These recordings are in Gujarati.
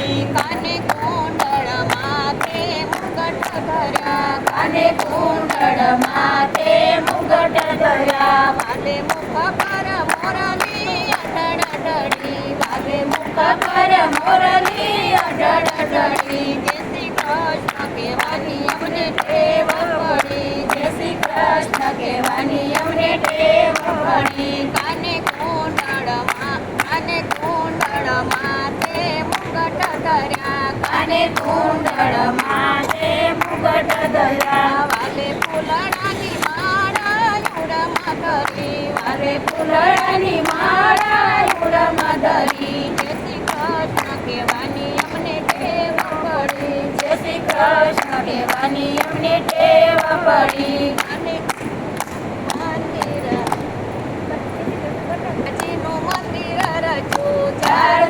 કાને કુંડળ માથે મુગટ ધર્યા, કાને કુંડળ માથે મુગટ ધર્યા, વાલે મુખ પર મોરલી અઢળઢળી, વાલે મુખ પર મોરલી અઢળઢળી, જય શ્રી કૃષ્ણ કહેવાની અમને ટેવ પડી, જય શ્રી કૃષ્ણ કહેવાની અમને ટેવ પડી, કાને કુંડળ માથે મુગટ ધર્યા, કાને કુંડળ માથે મુગટ ધર્યા, વાલે ફૂલડાની માળા ઉરમાં ધરી, વાલે ફૂલડાની માળા ઉરમાં ધરી, જય શ્રી કૃષ્ણ કહેવાની અમને ટેવ પડી, જય શ્રી કૃષ્ણ કહેવાની અમને ટેવ પડી, અને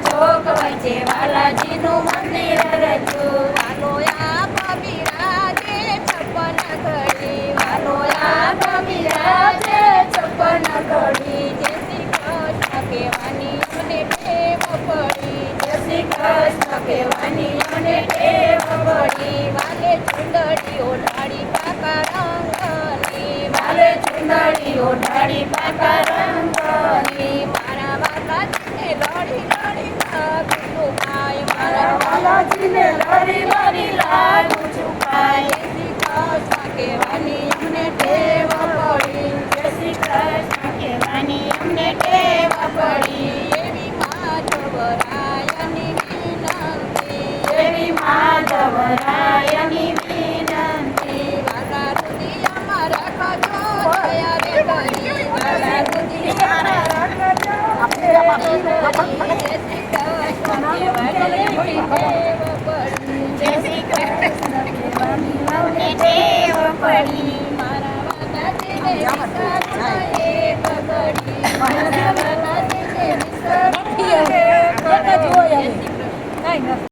ચોક વચ્ચે વાલાજીનું મંદિર રચ્યું, વાલો આપ બિરાજે 56 ઘડી, વાલો આપ બિરાજે 56 ઘડી, જય શ્રી કૃષ્ણ કહેવાની અમને ટેવ પડી, જય શ્રી કૃષ્ણ કહેવાની અમને ટેવ પડી, વાલે ચુંદડી ઓઢાડી પાકા રંગની, વાલે ચુંદડી ઓઢાડી પાકા રંગની, મારા વાલાજીને લડી લડી લાગુ છુપાય, મારા વાલાજીને લડી લડી લાગુ છુપાય, જય શ્રી કૃષ્ણ કહેવાની અમને ટેવ પડી, જય શ્રી કૃષ્ણ કહેવાની અમને ટેવ પડી, એવી માધવરાયની વિનંતી, એવી માધવરાયની વિનંતી, વાલા રુદિયામાં રાખજો દયા રે કરી, વાલા રુદિયામાં રાખજો દયા રે કરી, જય શ્રી કૃષ્ણ કહેવાની અમને ટેવ પડી, જય શ્રી કૃષ્ણ કહેવાની અમને ટેવ પડી, મારા વાલાજીને વિસરવા એક ઘડી, મારા વાલાજીને વિસરવા એક ઘડી, જય શ્રી કૃષ્ણ.